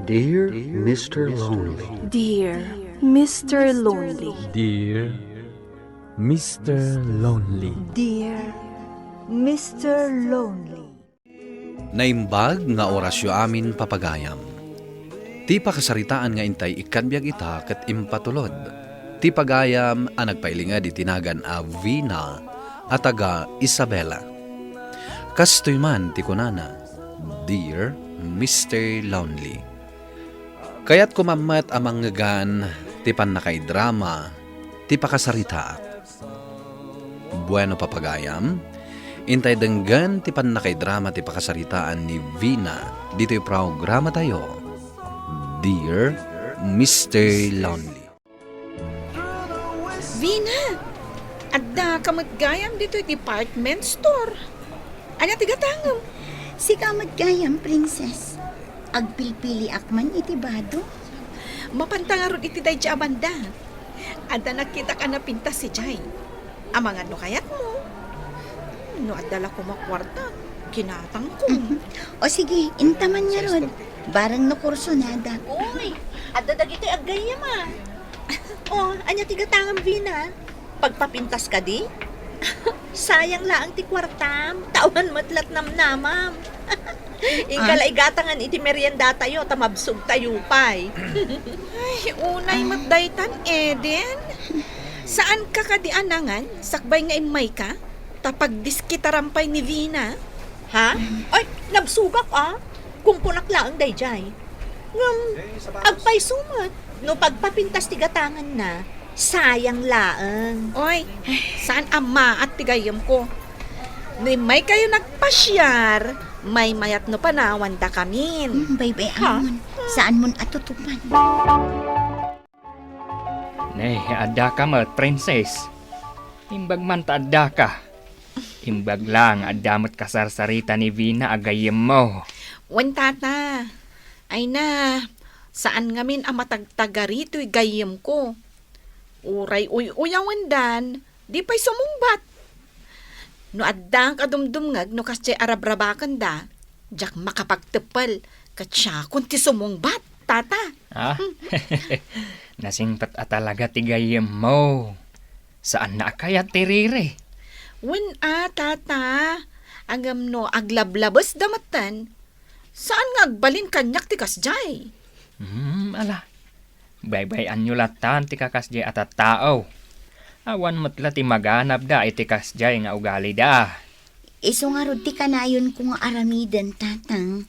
Dear Mr. Lonely. Dear Mr. Lonely. Dear Mr. Lonely. Dear Mr. Lonely. Naimbag nga orasyo amin papagayam. Ti pakasaritaan nga intay ikadbiag ita ket impatulod. Ti pagayam ang nagpailinga di tinagan a Vina at taga Isabela. Kastoy man ti kunana, Dear Mr. Lonely. Kaya't kumamat amang ngagan ti panakay drama, ti pakasarita. Bueno papagayam, intay denggan ti panakay drama ti pakasaritaan ni Vina dito yung programa tayo, Dear Mr. Lonely. Vina, adda ka maggayam dito yung department store. Anya tigatangam? Si kamadgayam, princess. Agpilpili akman itibado. Mapantangarod iti day di Amanda. Adda nakita ka na pintas si Jai. Amang ano kayat mo? No, adala ko makwarta. Kinatang ko. O sige, intaman niya ron. Barang no kursonada. Uy, adda dagito agayam ah. Oh, anya tigatangam Vina. Pagpapintas ka di? Sayang laang ti kwartam. Tawan matlat namnamam. Ingkala igatangan iti merienda tayo, tamabsog tayo pay. Ay, unay matdaytan, Eden. Saan ka kadianangan? Sakbay nga imay ka? Tapag diskitarampay ni Vina? Ha? Ay, nabsugak ah. Kung punak laang dayjay. Agpay sumat. No pagpapintas tigatangan na, sayang laang. Oy, saan ama at tigayam ko? Ni may kayo nagpasyar, may mayat no panawan da kamin. Baybay amon. Saan mon atutupan? Nay, adda ka mat, princess. Imbag man ta adda ka. Imbag lang adda mat kasarsarita ni Vina agayem mo. Wen tata, ay na, saan ngamin ang matagtaga rito'y gayem ko? Uray uyawan dan, di pa'y sumungbat. No addang kadumdumngag no kasya arabrabakan da, jak makapagtepal, katsya kunti sumungbat, tata. Ha? Nasingpat talaga ti gayem mo. Saan na kaya tirire? Wen tata, agam no aglablabas damatan, saan nga agbalin kanyak ti kasjay? Ala. Baybayan nyo latan ti kakasjay at tao. Awan matla ti maganap da iti kasjay nga ugali da. Iso nga rod ti kanayon ko nga aramidan, tatang.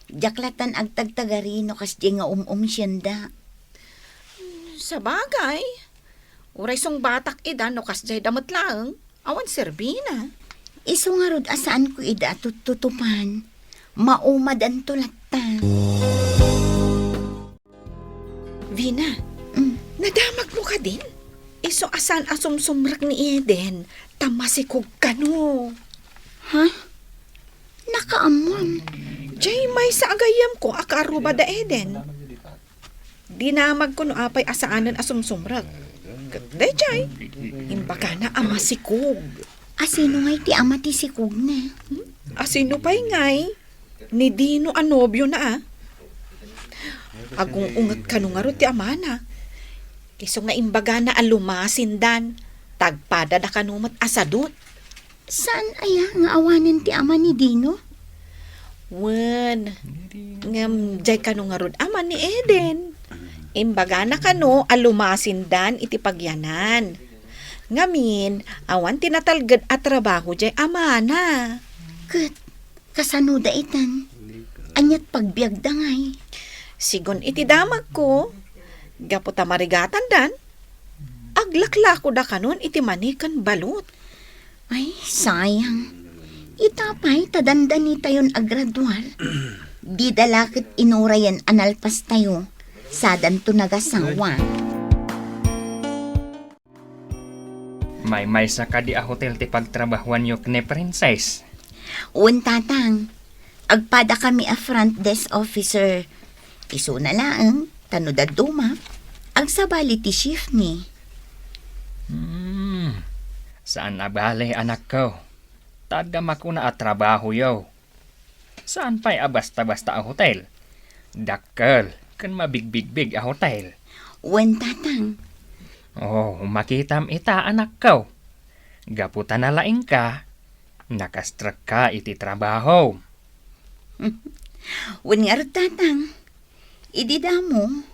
Jaklatan agtagtagari no kasdi nga siya. Sa bagay, uray song batak ida no kasjay damat lang, awan serbina. Iso nga rod asaan ko ida tutupan. Maumad ang tulatan. Vina, nadamag mo ka din? Iso asan asumsumrak ni Eden, tamasikog ka no. Ha? Nakaamon. Jay may sa agayam ko, akaruba da Eden. Dinamag ko no apay asaanan asumsumrak. Kagday Jay, imbaka na amasikog. Asino ngay ti ama ti sikog na? Asino pa'y ngay? Ni Dino anobyo na Agong ungat ka nung nga ro ti amana. Iso nga imbaga na alumasin dan, tagpada da kanumat asadot. Saan aya nga awanin ti ama ni Dino? Wen, ngam jay ka nung nga ro ama ni Eden. Imbaga na kano alumasin dan iti pagyanan. Ngamin, awan tinatalgad at trabaho jay amana. Kat, kasanuda itan. Anyat pagbiag dangay. Sigon iti damag ko, gaputa marigatan dan, aglakla ko da kanon iti manikan balot. Ay, sayang. Itapay, tadandani tayon agradwal. Di dalakit inurayan analpas tayo. Sadan to nagasawa. May sa ka di a hotel ti pagtrabahuan yok ni princess. Un tatang, agpada kami a front desk officer. Iso na laang, tanudad duma, ang sabali ti shift ni. Saan na bale anak ko? Tadama ko na at trabaho yo. Saan pa'y basta-basta ang hotel? Dakkel, kan mabigbigbig a hotel. Wen tatang. Oh, makitam ita anak kau. Gaputan na laing ka. Nakastrek ka iti trabaho. Wen nga rin, tatang. Idi damo.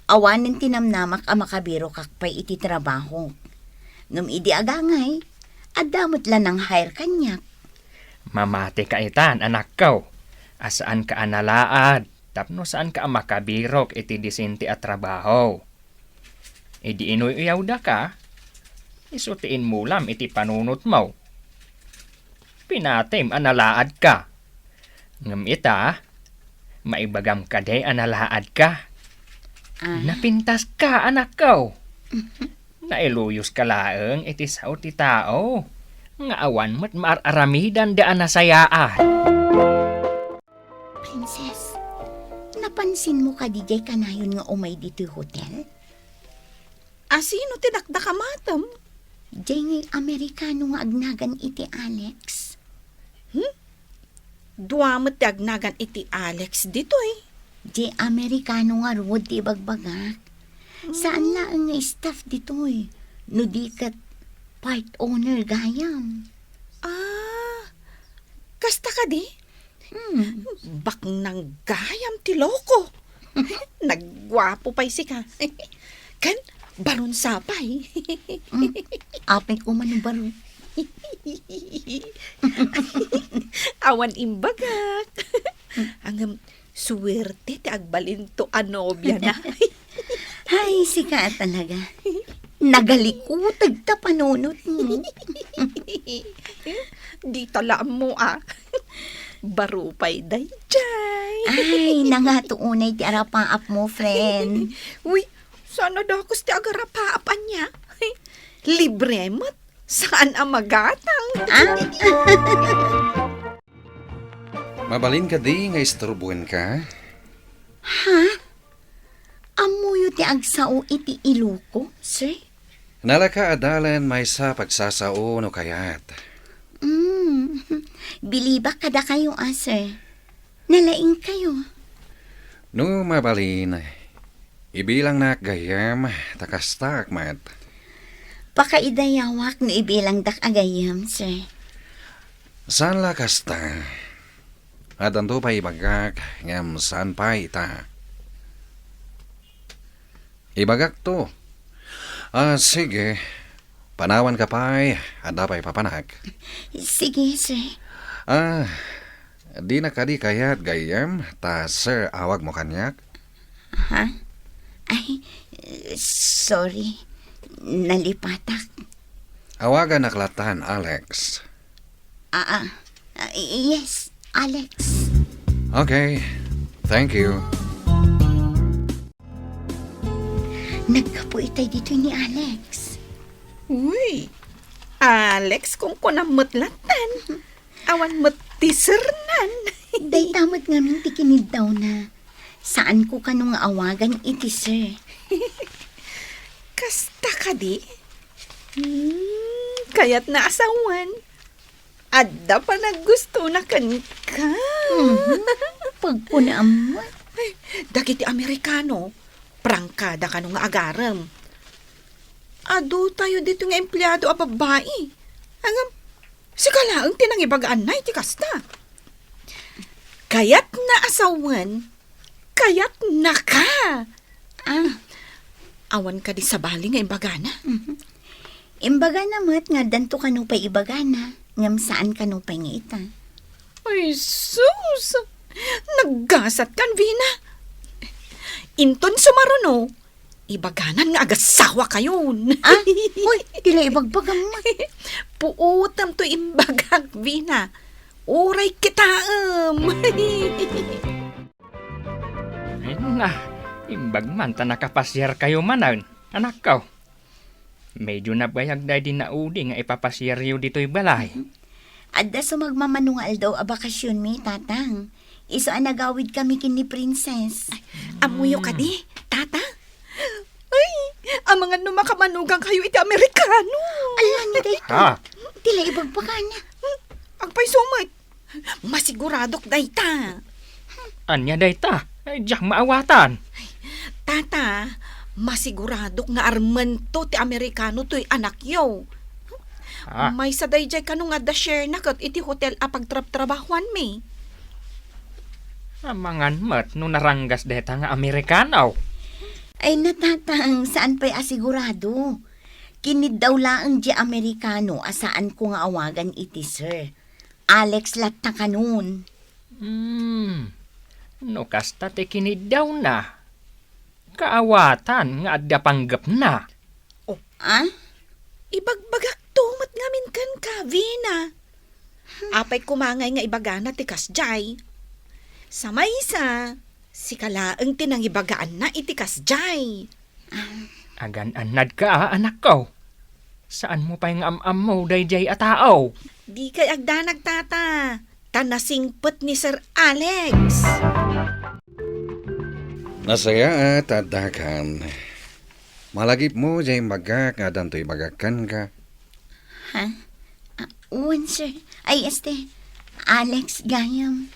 Awanin tinamnamak a makabiro kakpay iti trabaho. Ngam idi agangay, adamot lang ng hire kanyak. Mamati ka itan, anak kau. Asaan ka analaad, tapno saan ka makabirok iti disinti at trabaho. Idi inuyaw da ka, isutiin mo lam iti panunot mo. Pinatim analaad ka. Ngam ita, maibagam ka day analaad ka. Napintas ka, anak ko. Nailuyos ka laeng iti sao ti tao. Nga awan mo't maaramidan daan nasayaan. Princess, napansin mo ka dijay kanayon nga umay dito hotel? Asino tinakda ka matam? Dijay nga Amerikano nga agnagan iti Alex. Duamot ti agnagan iti Alex dito eh. Di Amerikano nga rood ti bagbagak. Saan lang nga staff dito eh. No di kat part owner gayam. Kasta ka di? Bak nang gayam ti loko. Nagwapo pa'y si ka. Kan, baron sapay. Apay ko man baro. Awan imbagak. Hanggang suwerte ti agbalinto a nobya na. Hay, sika talaga. Nagalikutag ta panunot mo. Di talaan mo Barupay day jay. Ay, nangatuunay ti arapaap mo, friend. Uy, sana dakos ti agarapaapan niya. Libre mat. Saan ang magatang? Mabalin ka di nga isturbuin ka. Ha? Amuyo ti agsao iti iluko, sir? Nalaka adalan may sa pagsasao no kayat. Bilibak kada kayo, sir. Nalaing kayo. No mabalin, ibilang na gayam, takastak mat. Pakaidayawak no ibilang dak agayam, sir. Saan lakasta? At anto pa ibagak, ngam saan pa ita? Ibagak to. Sige. Panawan ka pa'y, ada pa'y papanak. Sige, sir. Di na kadi kayat gayam, ta sir awag mo kanyak? Ha? Ay, sorry. Nalipatak. Awagan naklatan, Alex. Yes, Alex. Okay, thank you. Nagkapuitay dito ni Alex. Uy, Alex kung kunamutlatan. Awan matisernan. Day tamot nga min tikinid daw na. Saan ko kanong awagan iti, sir? Kasta ka di? Kaya't naasawan. Adda pa naggusto na ka. Pagpunaan mo. Dagiti Amerikano, prangkada ka nung agaram. Ado tayo dito nga empleyado a babae. Hanggang, sikala ang tinangibagaan na iti kasta. Kaya't naasawan, kaya't naka. Awan ka di sa bali nga imbagana. Imbagana mo't nga danto ka no pa ibagana. Ngam saan ka no pa nga ita. Ay, sus! Naggasat kan, Vina. Inton sumaruno, ibaganan nga agasawa kayon. Uy, tila ibagbagam mo. Puutam to imbagag, Vina. Uray kitaam. Imbag man ta nakapasyar kayo manan, anak ko. Medyo nabayag na din na udi nga ipapasyar yu dito'y balay. Adda sa magmamanungal daw a bakasyon mi, tatang. Iso ang nagawid kami kin ni Princess. Amuyo ka di, tata? Ay, ang mga numakamanugang kayo iti Amerikano. Ala ni dayto. Ha? Tila ibagbagana. Agpay sumat. Masiguradok dayta. Anya day ta? Ay, diyak maawatan. Tata, masigurado nga armento ti Amerikano to'y anak yo. May saday jay kano nga da share na kat iti hotel a pagtrab-trabahuan mi. Amangan mat no naranggas deta nga Amerikanaw. Ay natatang saan pa'y asigurado. Kinid daw laang di Amerikano asaan ko nga awagan iti sir. Alex lat na kanun. No kasta te kinid daw na. Kaawatan nga adda panggap na. Ah? Ibagbagak tumat ngamin kan ka, Vina. Apay kumangay nga ibagana ti kasjay. Sa maysa, si kalaang tinang ibagaan na iti kasjay. Agan-anad ka, anak ko. Saan mo pa yung am-am mo, dayjay atao? Di kay agdanag tata. Tanasingpet ni Sir Alex. Nasaya at adakan. Malagip mo jay magak nga dantoy magakan ka. Ha? Uwan, sir. Ay, Alex Gayam.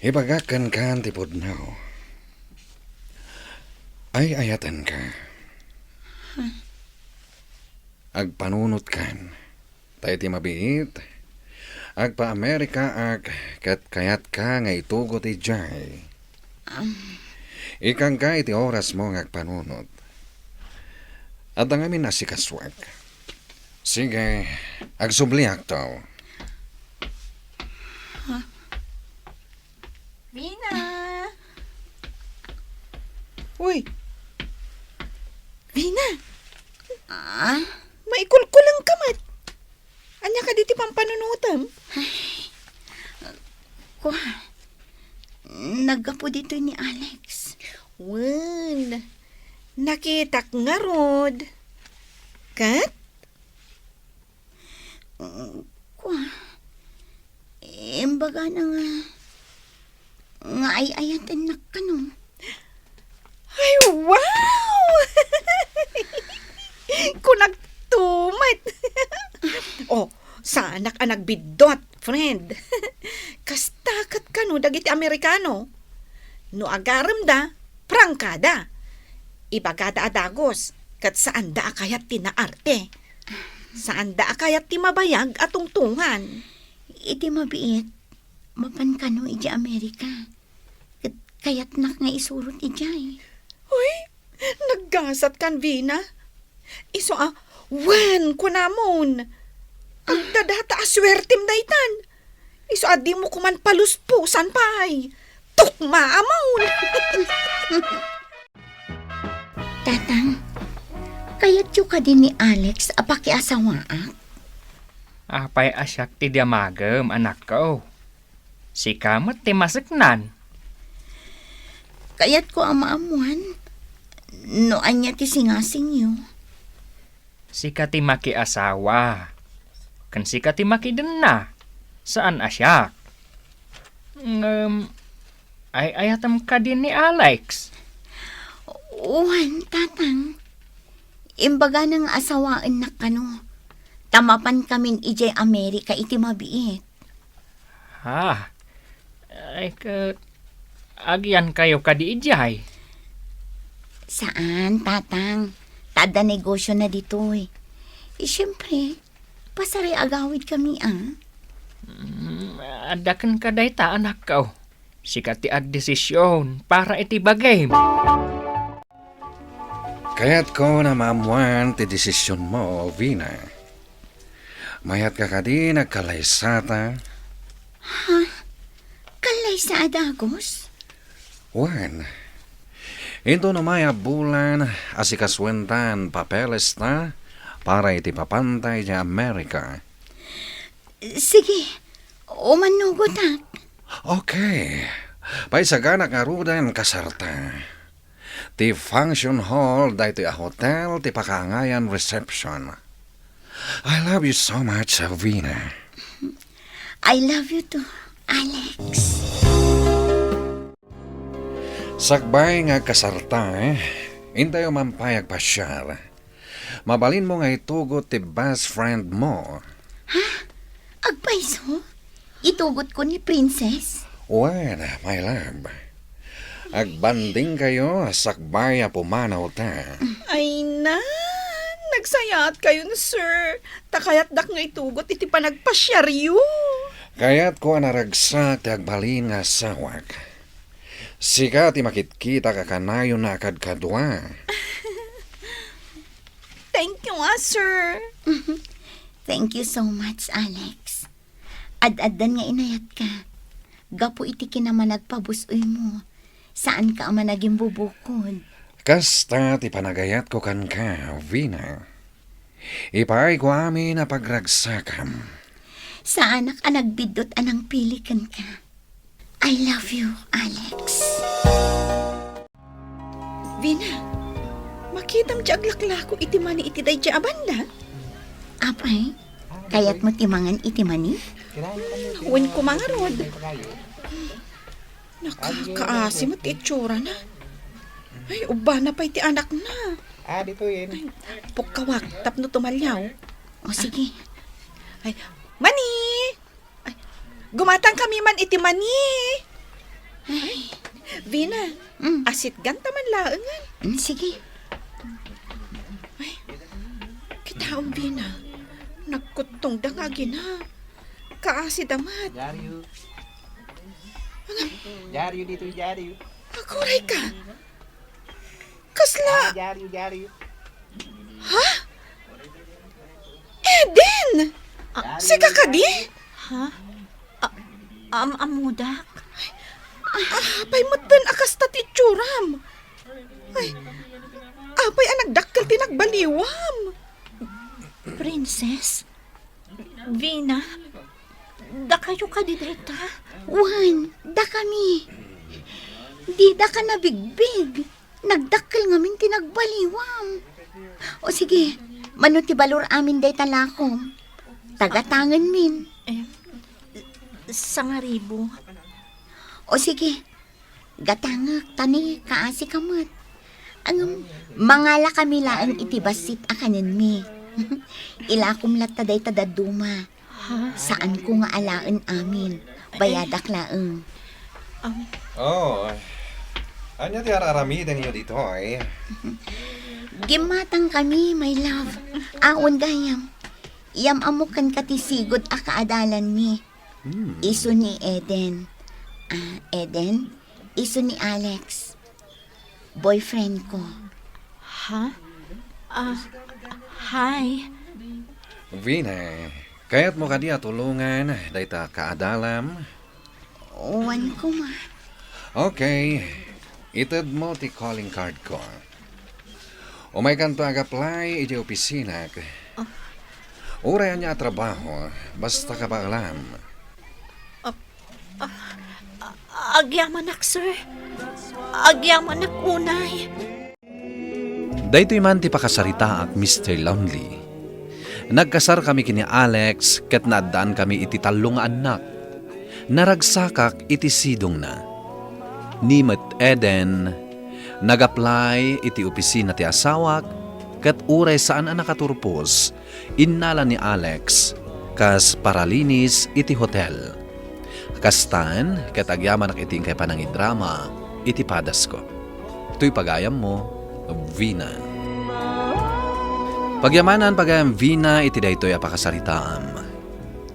Ibagakan ka tipod now. Ay ayatan ka. Agpanunot kan. Tayo ti mabiit. Agpa-Amerika kat kayat ka nga itugot ijay. Ikang ka iti oras mo ngagpanunot. At ang amin nasikaswag. Sige, agsubliak to. Vina! Uy! Vina! Maikulkulang kamat. Anya ka diti pampanunutam? Nagapo dito ni Alex. Wan, nakitak nga rod. Kat? Imbaga na nga ay-ayatan na kano. Ay, wow! Kunagtumat. Oh, sa anak-anak bidot, friend. Kastakat ka no, dagiti Amerikano. No agaram da, prangkada. Ibagada adagos, kat saan da akayat tinaarte. Saan da akayat ti mabayag at tungtungan. Iti mabiit, mapan kano iti Amerika. Kayat nak nga isurot ijay. Uy, naggasat kan, Vina. Iso wen kunamon. Ang dadata aswertim daytan. Iso di mo kuman paluspusan pay. Tukma amon. Tatang, kayat yu ka din ni Alex apakiasawaak. Apay asyak ti diamagem, anak ko. Si kamat ti masaknan. Kayat ko amaamuan. No anya ti singasing yu. Si kati maki asawa. Kan si kati maki na. Saan asyak? Ay ayatam ka din ni Alex. Uwan, tatang. Imbaga ng asawaan na kano. Tamapan kaming ijay Amerika iti mabiit. Ha? Ay agyan kayo kadi ijay. Saan, tatang? Tada negosyo na dito eh. Siyempre, pasari agawid kami Adakan ka dayta, anak ko. Sikat ti ad desisyon para iti bagay. Kaya't ko na maamuan ti desisyon mo, Vina. Mayat ka kadi nagkalaysata. Ha? Kalay sa adagos? Wan. Ito na maya bulan asikaswentan papeles na para iti papantay di Amerika. Sige, umanugotak. Okay. Paisaganak nga rudan kasarta. Ti function hall dahito a hotel ti pakangayan reception. I love you so much, Vina. I love you too, Alex. Sakbay nga kasarta, intayo mampayag pa siya. Mabalin mo nga itugot ti best friend mo. Ha? Agpaiso? Itugot ko ni Princess? Well, my love. Agbanding kayo, sakbaya pumanaw ta. Ay na, nagsayat kayo na sir. Takayat dak nga itugot iti panagpasyaryo. Kaya't ko anaragsak ti agbalin nga sawak. Sika ti makitkita kakanayo na akad kadwa. Thank you sir. Thank you so much, Alex. Ad-adan nga inayat ka. Gapo iti kinaman nagpabusoy mo. Saan ka ama naging bubukod? Kasta ti panagayat ko kan ka, Vina. Ipay ko amin na pagragsakam. Saan ka nagbidot anang pilikan ka? I love you, Alex. Vina, makitam ti aglaklako iti mani iti day ti abanda. Apay, kayat mo timangan iti mani? Wen ko mga rod. Nakakaasim at itsura na. Ay, uba na pa iti anak na. Dito yun. Pukawak, tapno tumalyaw. O sige. Ay, mani! Ay, gumatang kami man iti mani. Ay, Vina, asit ganta man laangan. Sige. Ay, kitaong Vina, nagkutong dangagi na. Kaasit amat. Jaryo dito, Jaryo. Maguray ka. Kasla. Jaryo. Ha? Eden! Sika ka di? Ha? Amudak? Apay mo din akas ta titsuram. Ay, apay anagdakkel tinagbaliwam. Princess? Vina? Da kayo ka di dita? Juan, da kami. Di da ka nabigbig. Nagdakkel ngamin tinagbaliwam. O sige, manuti balor amin day talakom. Tagatangan min. Sangaribo. O sige, gatangak, tani, kaasi kamat. Mangala kami laang itibasit akanin mi. Ilakom lat taday tadaduma. Saan ko nga alaan amin? Bayadak laang. Anya ti araramiden niyo dito eh? Gimatang kami, my love. Aon gayam. Iyam amukan katisigod akaadalan mi. Iso ni Eden. Eden? Iso ni Alex. Boyfriend ko. Ha? Hi. Vina, kaya't mo kadiya tulungan, dayta kaadalam. Uwan ko ma. Okay, itad mo ti calling card ko. Umay kanto ag-apply iti opisina. Urayan niya trabaho, basta ka ba alam? Agyaman sir. Agyaman unay. Daytoy man ti pakasarita ak Mr. Lonely. Nagkasar kami kini Alex ket naadaan kami iti talong anak. Naragsakak iti sidong na. Nimet Eden, nag-apply iti opisina ti asawak ket uray saan ang nakaturpos, innala ni Alex kas paralinis iti hotel. Kastan ket agyaman ak iti kay panangidrama iti padas ko. Tuy pagayam mo, Vina. Pagyamanan pagayam Vina iti daytoy apakasaritaam.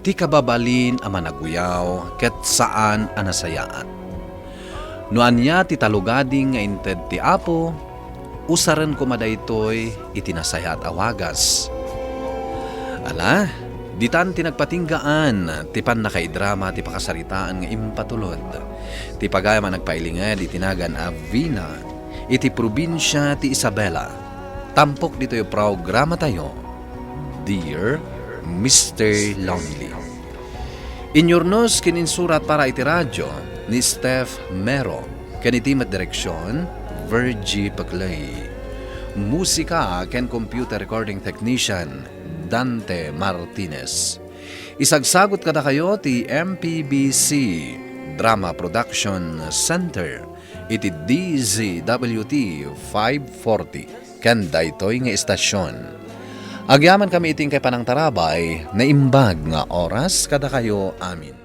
Ti kababalin a managuyaw ket saan a nasayaan. Nuan niya ti talugading nga inted ti apo, usaren ko madaytoy iti nasayat awagas. Ala, ditan ti nagpatinggaan ti pan nakaidrama ti pakasaritaan nga impatulod. Ti pagayam a nagpailingad itinagan a Vina iti probinsya ti Isabela. Tampok dito yung programa tayo, Dear Mr. Lonely. Inyornos kininsurat para iti radyo ni Steph Mero, kanitimat direksyon, Virgie Paclay. Musika ken computer recording technician, Dante Martinez. Isagsagot kada kayo ti MPBC Drama Production Center iti DZWT 540 ken daytoy nga istasyon. Agyaman kami iting kay panang tarabay na imbag nga oras kada kayo amin.